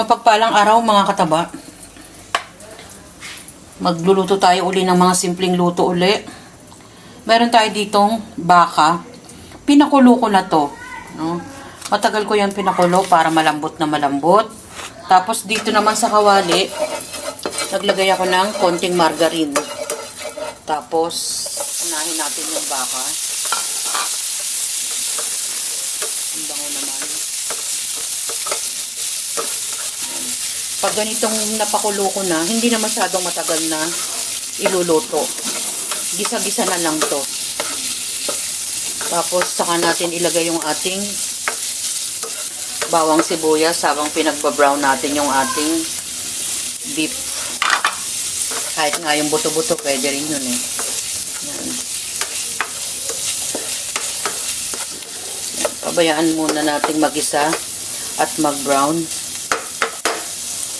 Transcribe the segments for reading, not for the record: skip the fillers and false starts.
Mapagpalang araw mga kataba. Magluluto tayo uli ng mga simpleng luto uli. Meron tayo ditong baka. Pinakulo ko na to. No? Matagal ko yan pinakulo para malambot na malambot. Tapos dito naman sa kawali, naglagay ako ng konting margarine. Tapos, unahin natin yung baka. Ang bango naman. Pag ganitong napakulo ko na, hindi na masyadong matagal na iluluto. Gisa-gisa na lang to. Tapos, saka natin ilagay yung ating bawang sibuyas habang pinagba-brown natin yung ating beef. Kahit nga yung buto-buto, pwede rin yun eh. Yan. Pabayaan muna natin mag-isa at mag-brown.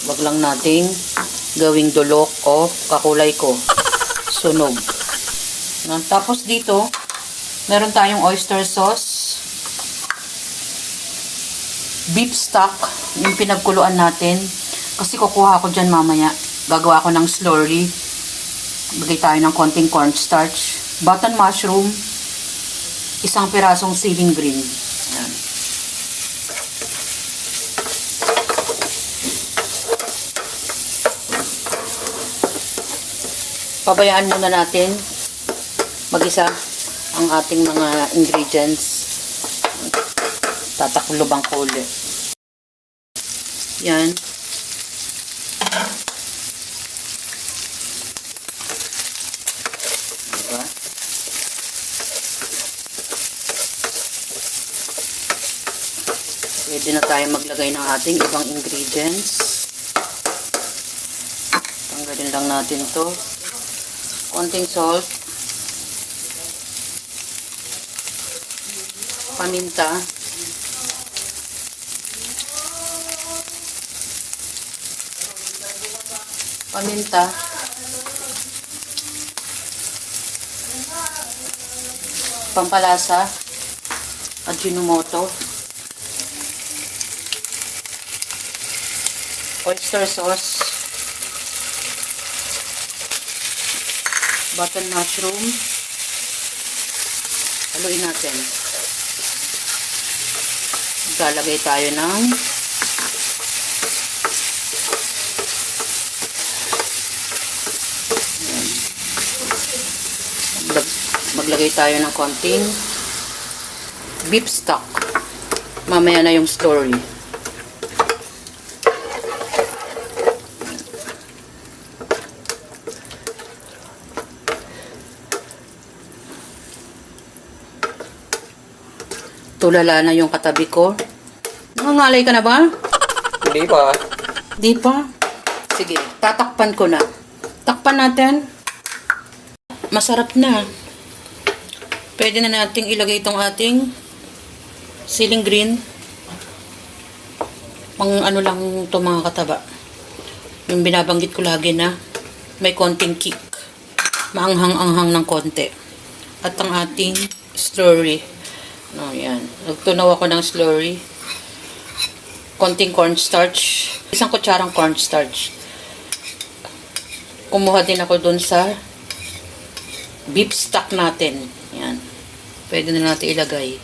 Wag lang nating gawing dulok o kakulay ko. Sunog. Tapos dito, meron tayong oyster sauce, beef stock, yung pinagkuluan natin. Kasi kukuha ko dyan mamaya. Gagawa ko ng slurry. Lagay tayo ng konting cornstarch, button mushroom, isang pirasong ceiling green. Ayan. Pabayaan muna natin mag-isa ang ating mga ingredients. Tataklubang ko ulit. Yan. Diba? Pwede na tayo maglagay ng ating ibang ingredients. Tanggalin lang natin to. Konting salt, paminta, pampalasa, Ajinomoto, oyster sauce, button mushroom. Haluin natin. Lalagay tayo ng maglagay tayo ng konting beef stock. Mamaya na yung story. Tulala na yung katabi ko. Nangangalay ka na ba? Hindi pa. Di pa? Sige, tatakpan ko na. Takpan natin. Masarap na. Pwede na nating ilagay itong ating ceiling green. Pang ano lang ito mga kataba. Yung binabanggit ko lagi na may konting kick. Maanghang-anghang ng konti. At ang ating slurry. No, yan. Nagtunaw ako ng slurry. Konting cornstarch. Isang kutsarang cornstarch. Kumuha din ako dun sa beef stock natin. Yan. Pwede na natin ilagay.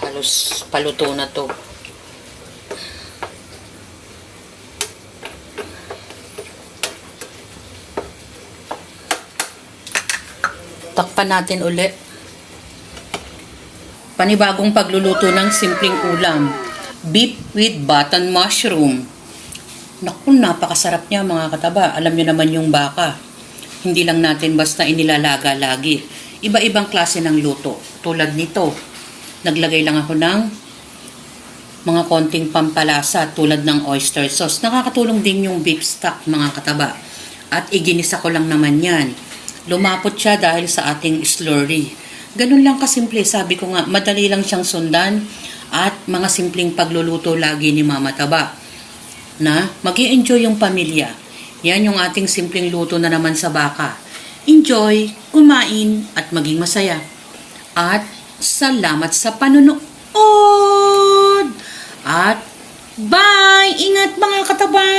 Halos paluto na to. Takpan natin uli. Panibagong pagluluto ng simpleng ulam. Beef with button mushroom. Naku, napakasarap niya mga kataba. Alam niyo naman yung baka. Hindi lang natin basta inilalaga lagi. Iba-ibang klase ng luto. Tulad nito. Naglagay lang ako ng mga konting pampalasa tulad ng oyster sauce. Nakakatulong din yung beef stock mga kataba. At iginisa ko lang naman yan. Lumapot siya dahil sa ating slurry. Ganun lang kasimple. Sabi ko nga, madali lang siyang sundan at mga simpleng pagluluto lagi ni Mama Taba. Na mag-i-enjoy yung pamilya. Yan yung ating simpleng luto na naman sa baka. enjoy, kumain, at maging masaya. At salamat sa panunood! At bye! Ingat mga kataba!